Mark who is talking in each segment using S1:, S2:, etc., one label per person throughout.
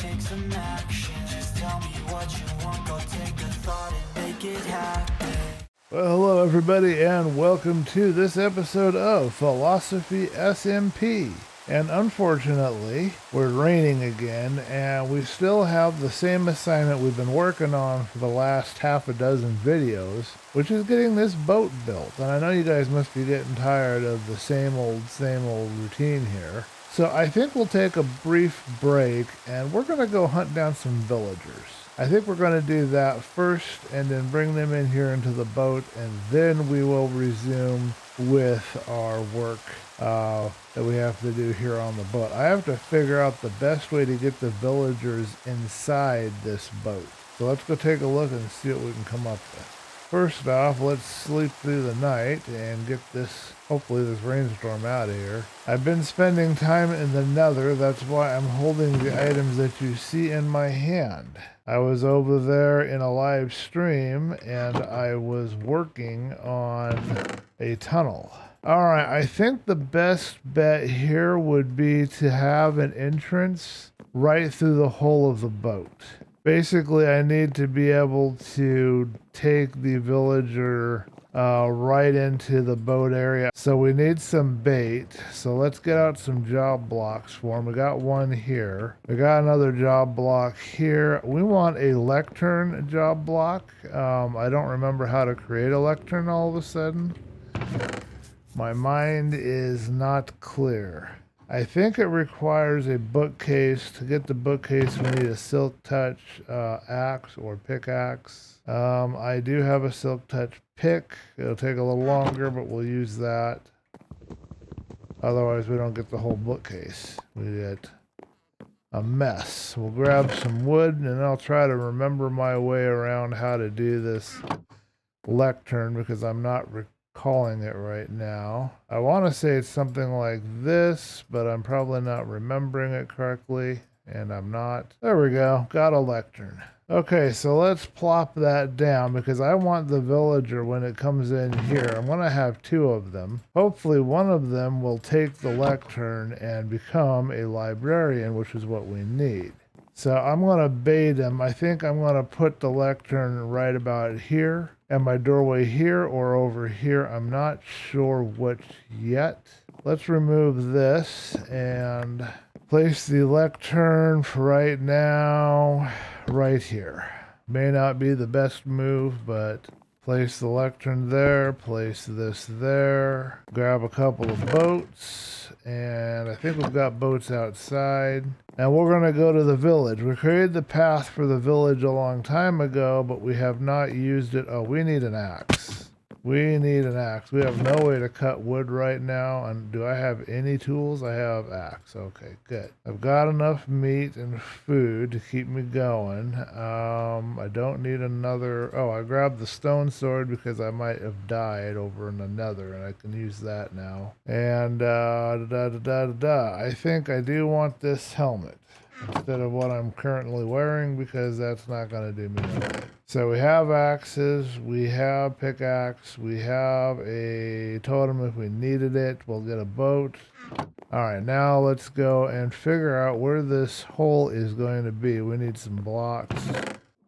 S1: take some action. Just tell me what you want, go take a thought and make it happen.
S2: Well, hello everybody and welcome to this episode of Philosophy SMP. And unfortunately, we're raining again and we still have the same assignment we've been working on for the last half a dozen videos, which is getting this boat built. And I know you guys must be getting tired of the same old routine here. So I think we'll take a brief break and we're going to go hunt down some villagers. I think we're going to do that first and then bring them in here into the boat, and then we will resume with our work that we have to do here on the boat. I have to figure out the best way to get the villagers inside this boat. So let's go take a look and see what we can come up with. First off, let's sleep through the night and get this, hopefully this rainstorm out of here. I've been spending time in the nether, that's why I'm holding the items that you see in my hand. I was over there in a live stream and I was working on a tunnel. Alright, I think the best bet here would be to have an entrance right through the hull of the boat. Basically, I need to be able to take the villager right into the boat area. So we need some bait. So let's get out some job blocks for him. We got one here. We got another job block here. We want a lectern job block. I don't remember how to create a lectern all of a sudden. My mind is not clear. I think it requires a bookcase. To get the bookcase, we need a silk touch axe or pickaxe. I do have a silk touch pick. It'll take a little longer, but we'll use that. Otherwise, we don't get the whole bookcase. We get a mess. We'll grab some wood, and I'll try to remember my way around how to do this lectern because I'm not calling it right now. I want to say it's something like this, but I'm probably not remembering it correctly, and I'm not. There we go. Got a lectern. Okay, so let's plop that down because I want the villager when it comes in here. I'm going to have two of them. Hopefully one of them will take the lectern and become a librarian, which is what we need. So I'm going to bait him. I think I'm going to put the lectern right about here and my doorway here or over here. I'm not sure which yet. Let's remove this and place the lectern for right now right here. May not be the best move, but place the lectern there, place this there, grab a couple of boats, and I think we've got boats outside. And we're going to go to the village. We created the path for the village a long time ago, but we have not used it. Oh, we need an axe. We need an axe. We have no way to cut wood right now. And do I have any tools? I have axe. Okay, good. I've got enough meat and food to keep me going. I don't need another. Oh, I grabbed the stone sword because I might have died over in the nether, and I can use that now. And I think I do want this helmet instead of what I'm currently wearing because that's not going to do me no good. So we have axes, we have pickaxe, we have a totem if we needed it. We'll get a boat. Alright, now let's go and figure out where this hole is going to be. We need some blocks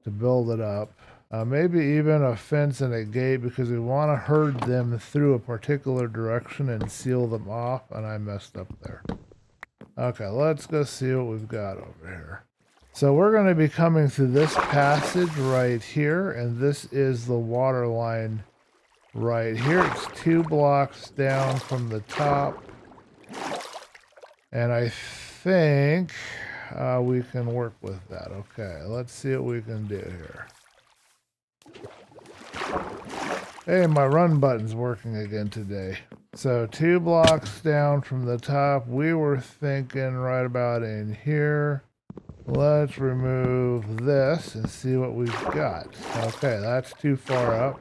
S2: to build it up. Maybe even a fence and a gate because we want to herd them through a particular direction and seal them off, and I messed up there. Okay, let's go see what we've got over here. So we're going to be coming through this passage right here, and this is the water line right here. It's 2 blocks down from the top. And I think we can work with that. Okay, let's see what we can do here. Hey, my run button's working again today. So 2 blocks down from the top, we were thinking right about in here. Let's remove this and see what we've got. Okay, that's too far up.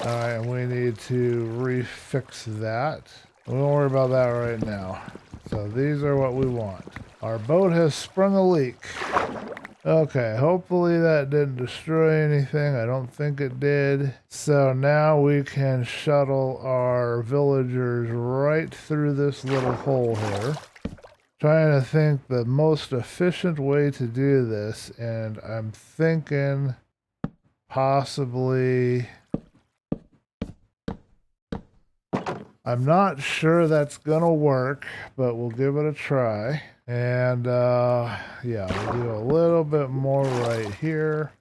S2: Alright, and we need to refix that. We won't worry about that right now. So these are what we want. Our boat has sprung a leak. Okay, hopefully that didn't destroy anything. I don't think it did. So now we can shuttle our villagers right through this little hole here. Trying to think the most efficient way to do this, and I'm thinking possibly, I'm not sure that's gonna work, but we'll give it a try. And yeah, we'll do a little bit more right here.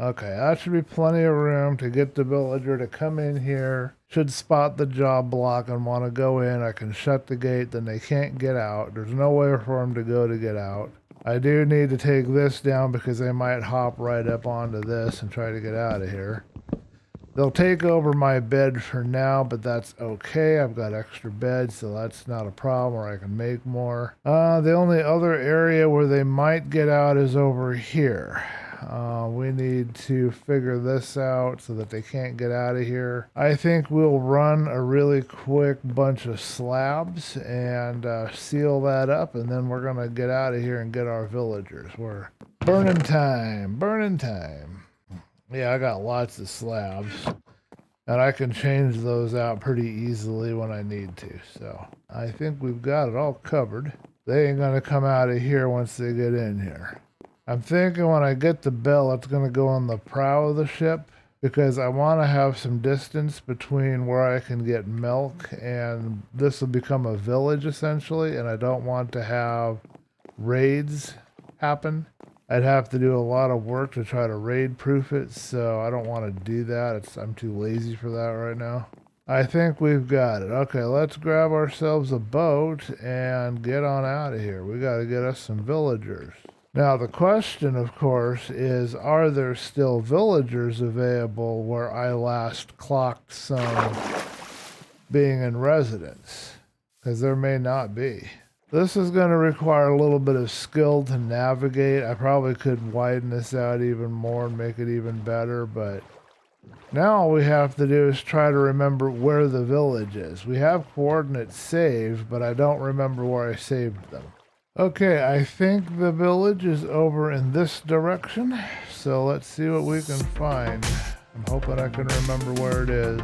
S2: Okay, that should be plenty of room to get the villager to come in here. Should spot the job block and want to go in. I can shut the gate, then they can't get out. There's no way for them to go to get out. I do need to take this down because they might hop right up onto this and try to get out of here. They'll take over my bed for now, but that's okay. I've got extra beds, so that's not a problem, or I can make more. The only other area where they might get out is over here. We need to figure this out so that they can't get out of here. I think we'll run a really quick bunch of slabs and seal that up, and then we're going to get out of here and get our villagers. We're burning time, burning time. Yeah, I got lots of slabs, and I can change those out pretty easily when I need to. So I think we've got it all covered. They ain't going to come out of here once they get in here. I'm thinking when I get the bell, it's going to go on the prow of the ship because I want to have some distance between where I can get milk, and this will become a village essentially, and I don't want to have raids happen. I'd have to do a lot of work to try to raid proof it, so I don't want to do that. I'm too lazy for that right now. I think we've got it. Okay, let's grab ourselves a boat and get on out of here. We got to get us some villagers. Now, the question, of course, is are there still villagers available where I last clocked some being in residence? Because there may not be. This is going to require a little bit of skill to navigate. I probably could widen this out even more and make it even better, but now all we have to do is try to remember where the village is. We have coordinates saved, but I don't remember where I saved them. Okay, I think the village is over in this direction, so let's see what we can find. I'm hoping I can remember where it is.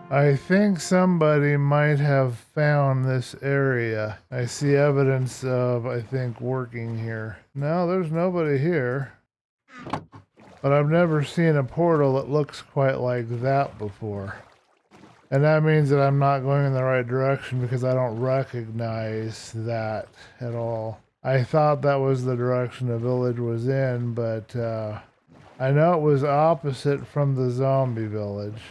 S2: I think somebody might have found this area. I see evidence of, I think, working here. No, there's nobody here. But I've never seen a portal that looks quite like that before. And that means that I'm not going in the right direction because I don't recognize that at all. I thought that was the direction the village was in, but I know it was opposite from the zombie village.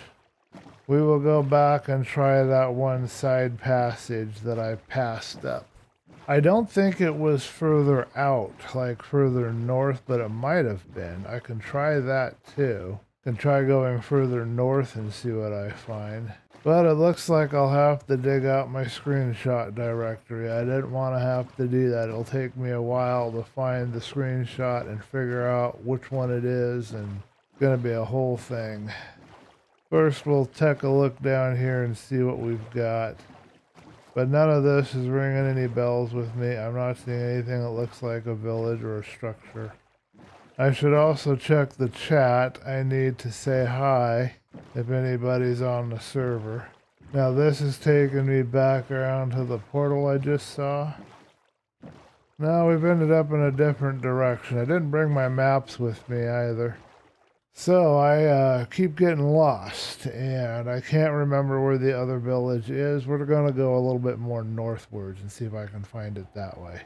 S2: We will go back and try that one side passage that I passed up. I don't think it was further out, like further north, but it might have been. I can try that too. Can try going further north and see what I find. But it looks like I'll have to dig out my screenshot directory. I didn't want to have to do that. It'll take me a while to find the screenshot and figure out which one it is and gonna be a whole thing. First, we'll take a look down here and see what we've got. But none of this is ringing any bells with me. I'm not seeing anything that looks like a village or a structure. I should also check the chat. I need to say hi if anybody's on the server. Now this is taking me back around to the portal I just saw. Now we've ended up in a different direction. I didn't bring my maps with me either. So I keep getting lost, and I can't remember where the other village is. We're going to go a little bit more northwards and see if I can find it that way.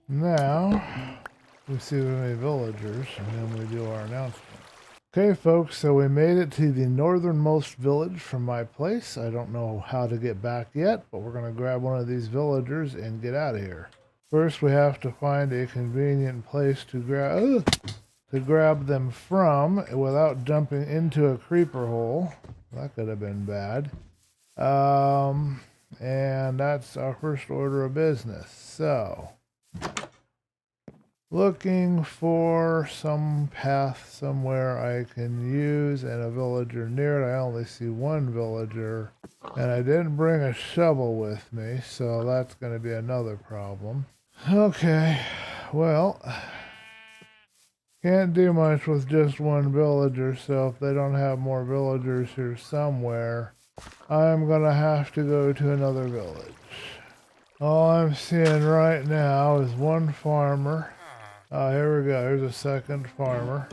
S2: Now, we see the many villagers, and then we do our announcement. Okay, folks, so we made it to the northernmost village from my place. I don't know how to get back yet, but we're going to grab one of these villagers and get out of here. First, we have to find a convenient place to grab them from without jumping into a creeper hole. That could have been bad. And that's our first order of business. So, looking for some path somewhere I can use and a villager near it. I only see one villager, and I didn't bring a shovel with me, so that's going to be another problem. Okay, well, can't do much with just one villager, so if they don't have more villagers here somewhere, I'm going to have to go to another village. All I'm seeing right now is one farmer. Oh, here we go. Here's a second farmer.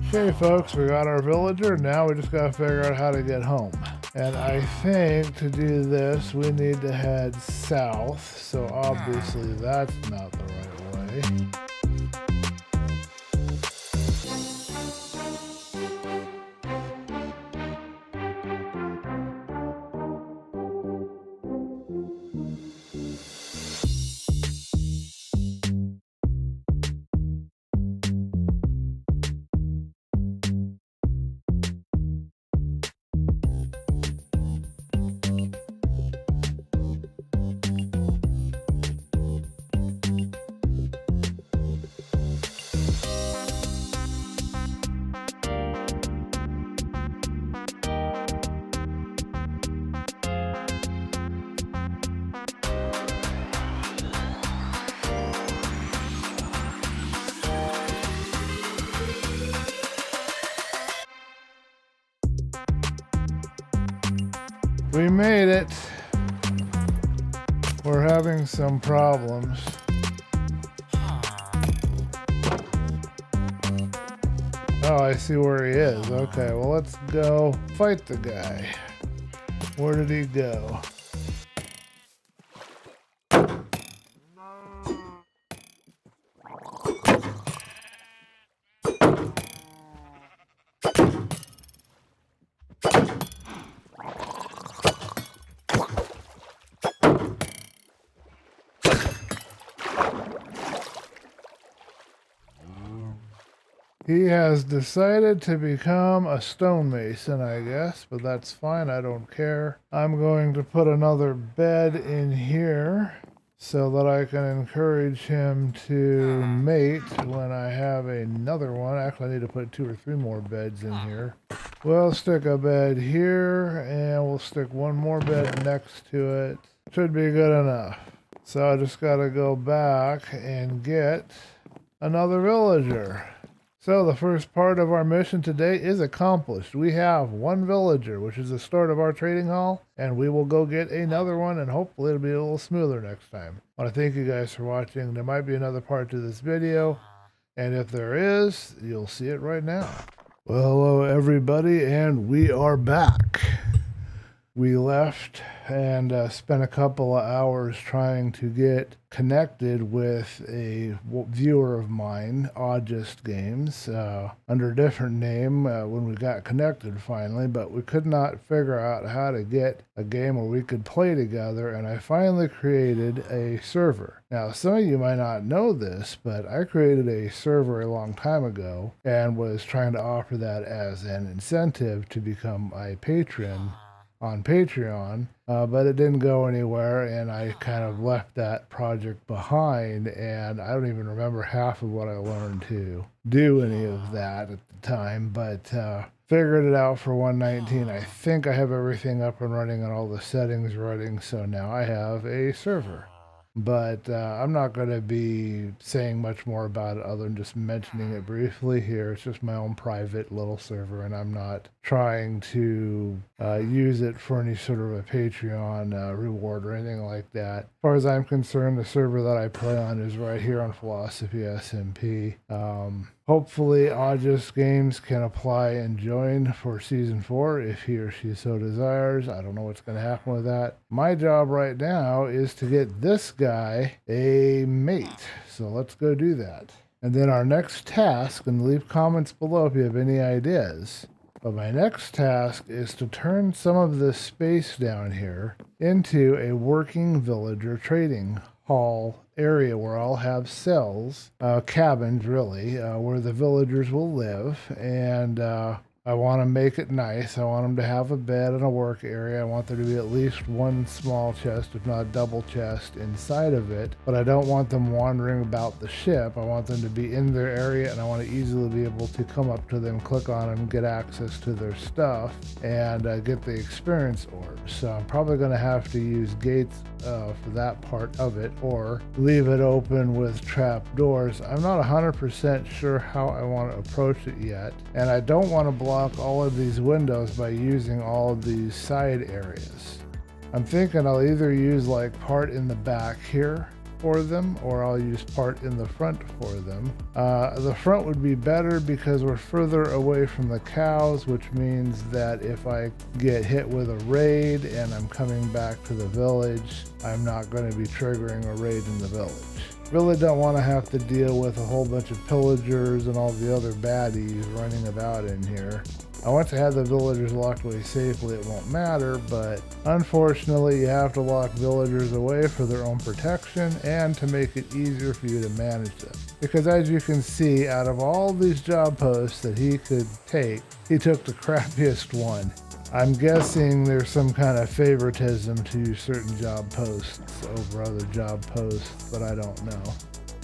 S2: Okay, folks, we got our villager. Now we just gotta figure out how to get home. And I think to do this, we need to head south. So obviously that's not the right way. We made it. We're having some problems. Oh, I see where he is. Okay, well, let's go fight the guy. Where did he go? He has decided to become a stonemason, I guess, but that's fine. I don't care. I'm going to put another bed in here so that I can encourage him to mate when I have another one. Actually, I need to put 2 or 3 more beds in here. We'll stick a bed here, and we'll stick one more bed next to it. Should be good enough. So I just got to go back and get another villager. So the first part of our mission today is accomplished. We have 1 villager, which is the start of our trading hall, and we will go get another one, and hopefully it'll be a little smoother next time. I want to thank you guys for watching. There might be another part to this video, and if there is, you'll see it right now. Well, hello everybody, and we are back. We left and spent a couple of hours trying to get connected with a viewer of mine, August Games, under a different name when we got connected finally, but we could not figure out how to get a game where we could play together, and I finally created a server. Now, some of you might not know this, but I created a server a long time ago and was trying to offer that as an incentive to become a patron on Patreon, but it didn't go anywhere, and I kind of left that project behind, and I don't even remember half of what I learned to do any of that at the time, but figured it out for 119. I think I have everything up and running and all the settings running, so now I have a server. But I'm not going to be saying much more about it other than just mentioning it briefly here. It's just my own private little server, and I'm not trying to use it for any sort of a Patreon reward or anything like that. As far as I'm concerned, the server that I play on is right here on Philosophy SMP. Hopefully, August Games can apply and join for Season 4 if he or she so desires. I don't know what's going to happen with that. My job right now is to get this guy a mate. So let's go do that. And then our next task, and leave comments below if you have any ideas. But my next task is to turn some of this space down here into a working villager trading hall area where I'll have cells, cabins really, where the villagers will live, and I want to make it nice. I want them to have a bed and a work area. I want there to be at least 1 small chest, if not a double chest, inside of it. But I don't want them wandering about the ship. I want them to be in their area, and I want to easily be able to come up to them, click on them, get access to their stuff, and get the experience orbs. So I'm probably going to have to use gates for that part of it, or leave it open with trap doors. I'm not 100% sure how I want to approach it yet, and I don't want to block all of these windows by using all of these side areas. I'm thinking I'll either use like part in the back here, for them, or I'll use part in the front for them. The front would be better because we're further away from the cows, which means that if I get hit with a raid and I'm coming back to the village, I'm not going to be triggering a raid in the village. Really don't want to have to deal with a whole bunch of pillagers and all the other baddies running about in here. I want to have the villagers locked away safely, it won't matter, but unfortunately you have to lock villagers away for their own protection and to make it easier for you to manage them. Because as you can see, out of all these job posts that he could take, he took the crappiest one. I'm guessing there's some kind of favoritism to certain job posts over other job posts, but I don't know.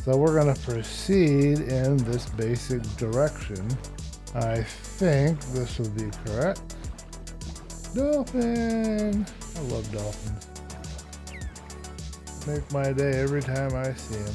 S2: So we're going to proceed in this basic direction. I think this will be correct. Dolphin! I love dolphins. Make my day every time I see them.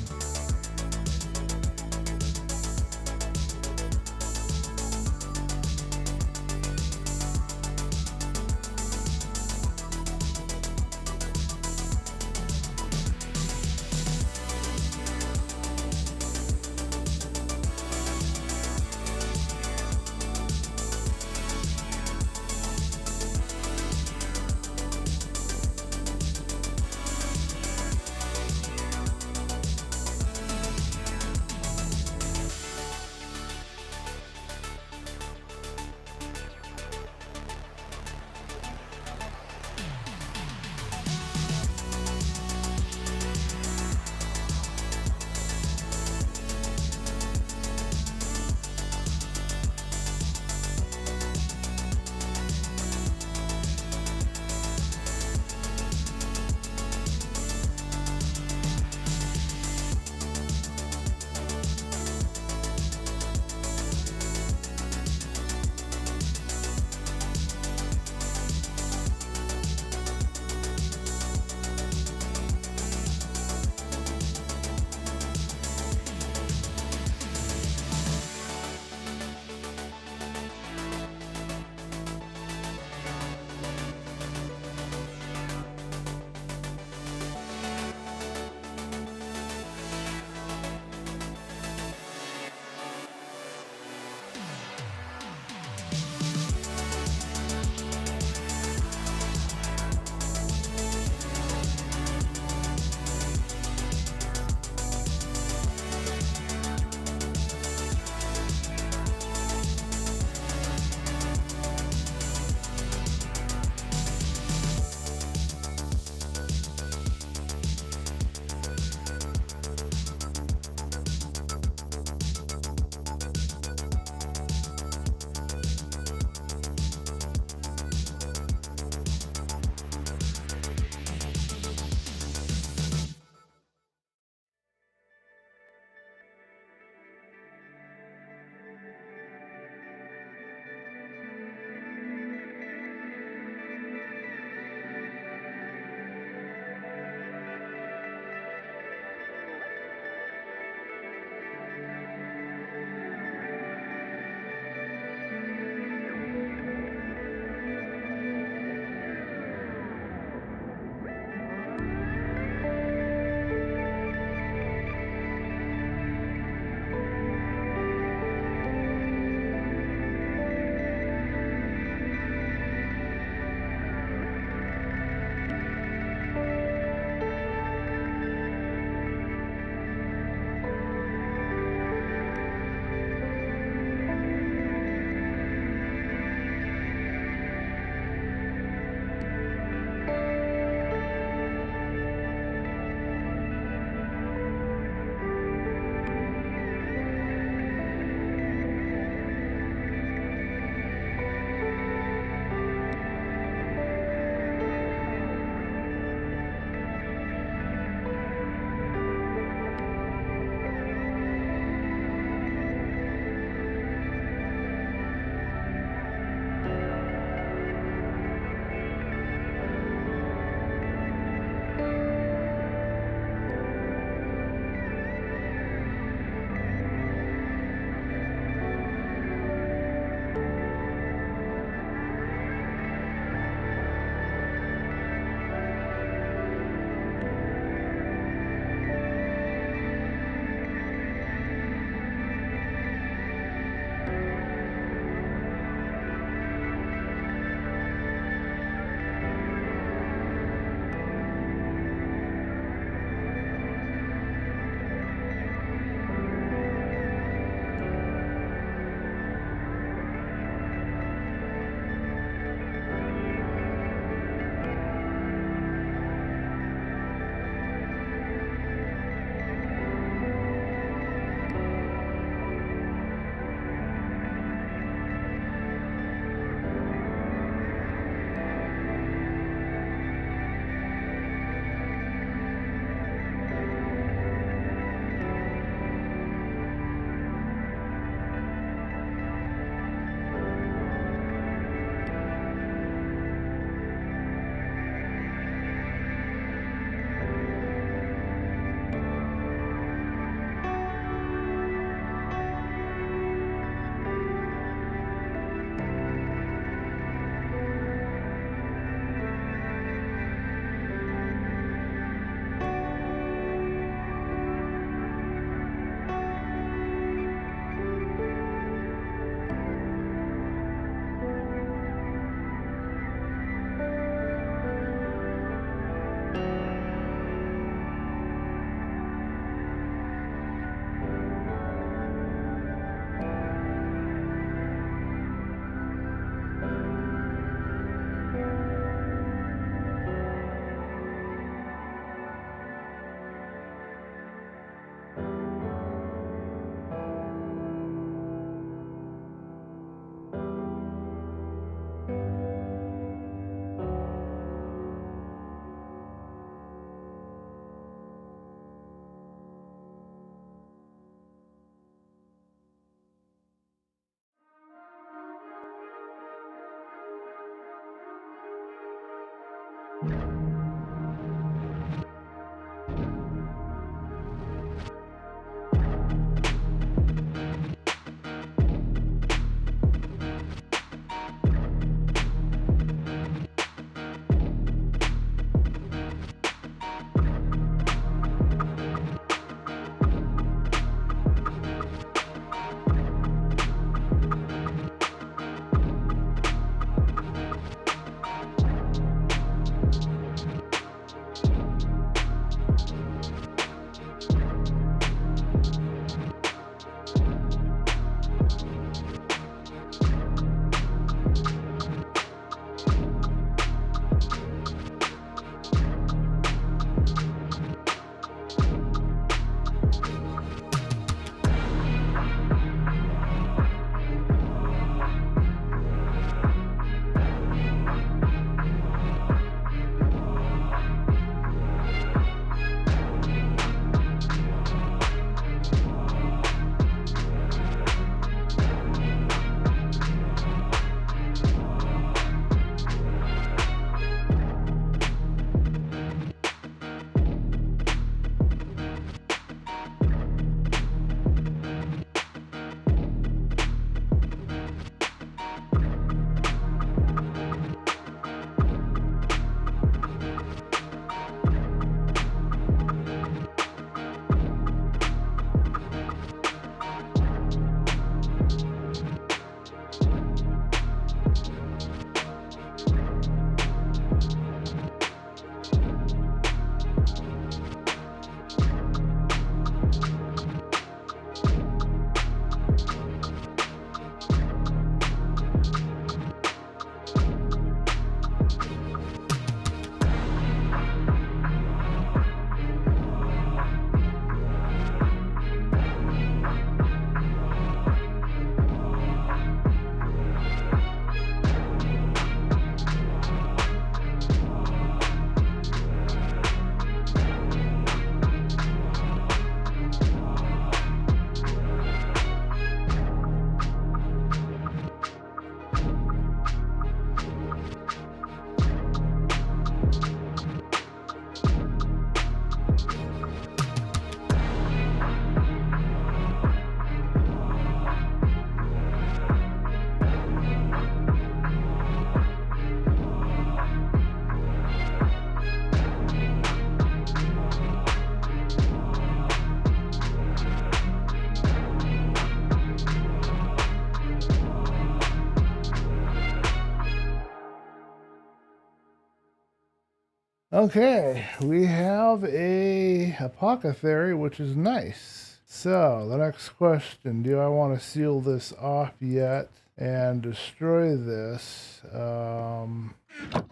S2: Okay, we have a apothecary, which is nice. So, the next question, do I want to seal this off yet and destroy this?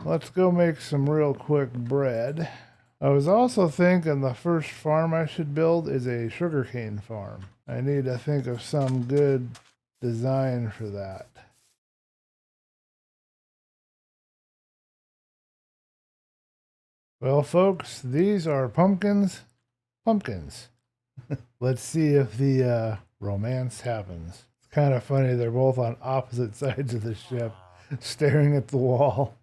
S2: Let's go make some real quick bread. I was also thinking the first farm I should build is a sugarcane farm. I need to think of some good design for that. Well, folks, these are pumpkins. Pumpkins. Let's see if the romance happens. It's kind of funny. They're both on opposite sides of the ship, staring at the wall.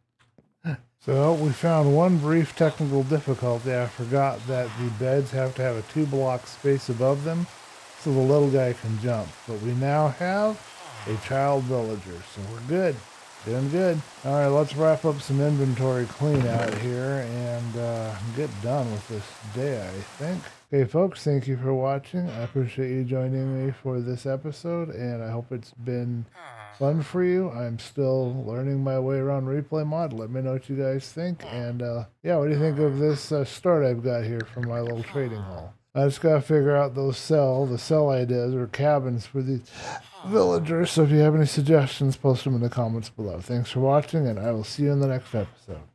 S2: So we found one brief technical difficulty. I forgot that the beds have to have a 2-block space above them so the little guy can jump. But we now have a child villager, so we're good. Doing good. All right, let's wrap up some inventory clean out here and get done with this day, I think. Okay, folks, thank you for watching. I appreciate you joining me for this episode, and I hope it's been fun for you. I'm still learning my way around Replay Mod. Let me know what you guys think. And, yeah, what do you think of this start I've got here from my little trading hall? I just got to figure out the cell ideas or cabins for these villagers. So if you have any suggestions, post them in the comments below. Thanks for watching, and I will see you in the next episode.